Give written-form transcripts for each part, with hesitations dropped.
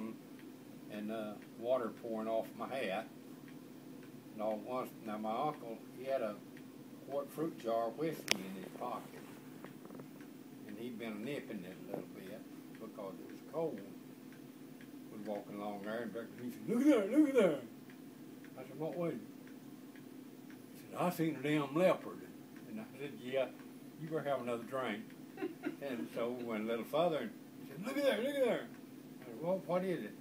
down and water pouring off my hat. And all at once, now my uncle, he had a quart fruit jar of whiskey in his pocket. And he'd been nipping it a little bit because it was cold. We was walking along there and he said, "Look at there, look at there." I said, "What was it?" He said, "I seen a damn leopard." And I said, "Yeah, you better have another drink." And so we went a little further and he said, "Look at there, look at there." I said, "Well, what is it?"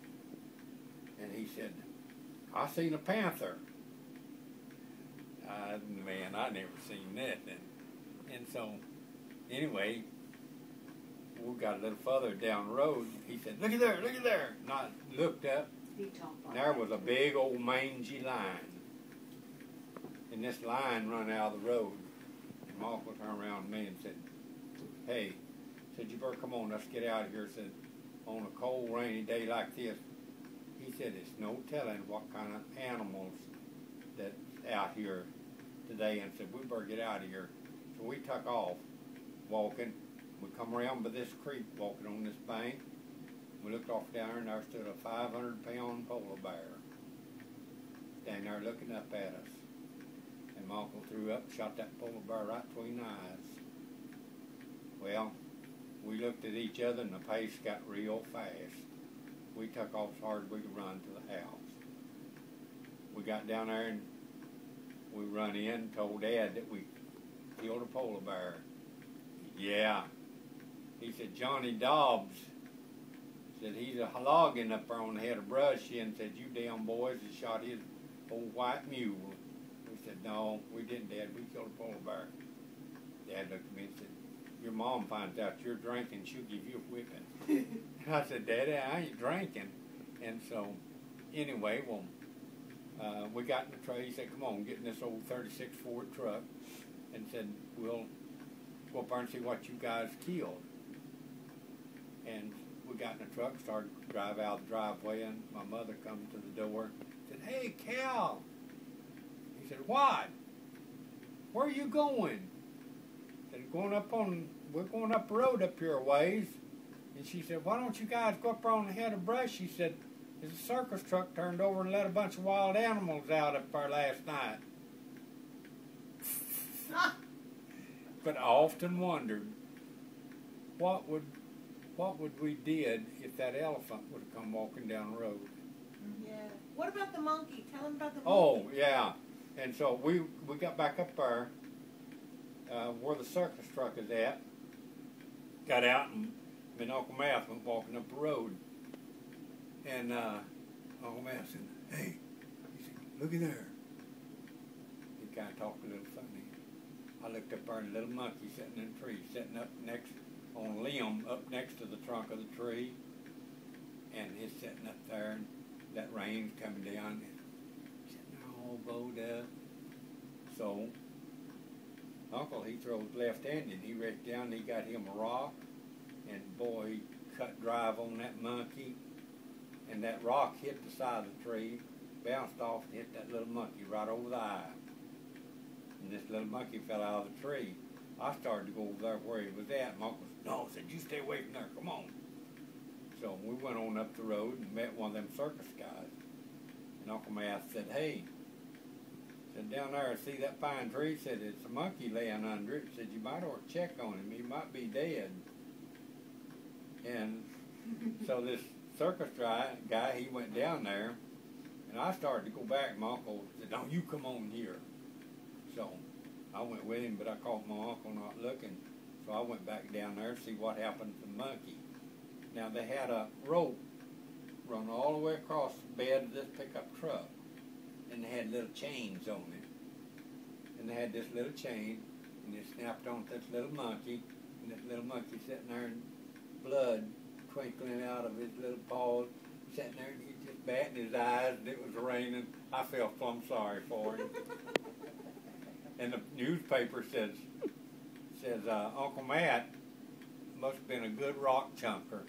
And he said, "I seen a panther." Man, I never seen that. And so, anyway, we got a little further down the road. He said, "Look at there, look at there." And I looked up, and there was a big old mangy lion. And this lion run out of the road. And my uncle turned around to me and said, "Hey," said, "you better come on, let's get out of here." Said, "On a cold, rainy day like this," he said, "it's no telling what kind of animals that's out here today," and said, "We better get out of here." So we took off walking. We come around by this creek walking on this bank. We looked off down there and there stood a 500-pound polar bear standing there looking up at us. And my uncle threw up and shot that polar bear right between the eyes. Well, we looked at each other and the pace got real fast. We took off as hard as we could run to the house. We got down there and we run in and told Dad that we killed a polar bear. Yeah. He said, "Johnny Dobbs," said, "he's a logging up there on the head of Brushy," and said, "You damn boys has shot his old white mule." We said, "No, we didn't, Dad. We killed a polar bear." Dad looked at me and said, "Your mom finds out you're drinking, she'll give you a whipping." And I said, "Daddy, I ain't drinking." And so, anyway, well, we got in the truck. He said, "Come on, get in this old 36 Ford truck," and said, "We'll go up there and see what you guys killed." And we got in the truck, started to drive out the driveway, and my mother come to the door and said, "Hey, Cal." He said, "What? Where are you going?" I said, "We're going up the road up here a ways." And she said, "Why don't you guys go up there on the head of Brush?" She said, "There's a circus truck turned over and let a bunch of wild animals out up there last night." But I often wondered, what would we did if that elephant would have come walking down the road? Yeah. What about the monkey? Tell him about the monkey. Oh, yeah. And so we got back up there where the circus truck is at, got out, and me and Uncle Math went walking up the road. And Uncle Matt said, "Hey," he said, "look at there." He kind of talked a little funny. I looked up there and a little monkey sitting in a tree, sitting up next on a limb up next to the trunk of the tree. And he's sitting up there and that rain's coming down and sitting there all bowed up. So Uncle, he throws left-handed. He reached down and he got him a rock. And boy, he cut drive on that monkey. And that rock hit the side of the tree, bounced off and hit that little monkey right over the eye. And this little monkey fell out of the tree. I started to go over there where he was at. My uncle said, "No," said, "you stay away from there, come on." So we went on up the road and met one of them circus guys. And Uncle Math said, "Hey," said, "down there, see that pine tree?" Said, "It's a monkey laying under it." Said, "You might ought to check on him. He might be dead." And so this circus guy, he went down there, and I started to go back. My uncle said, "No, you come on here." So I went with him, but I caught my uncle not looking. So I went back down there to see what happened to the monkey. Now they had a rope run all the way across the bed of this pickup truck, and they had little chains on it. And they had this little chain, and they snapped on this little monkey, and this little monkey sitting there in blood twinkling out of his little paws, sitting there and he's just batting his eyes, and it was raining. I felt plumb sorry for him. And the newspaper says Uncle Matt must have been a good rock chunker.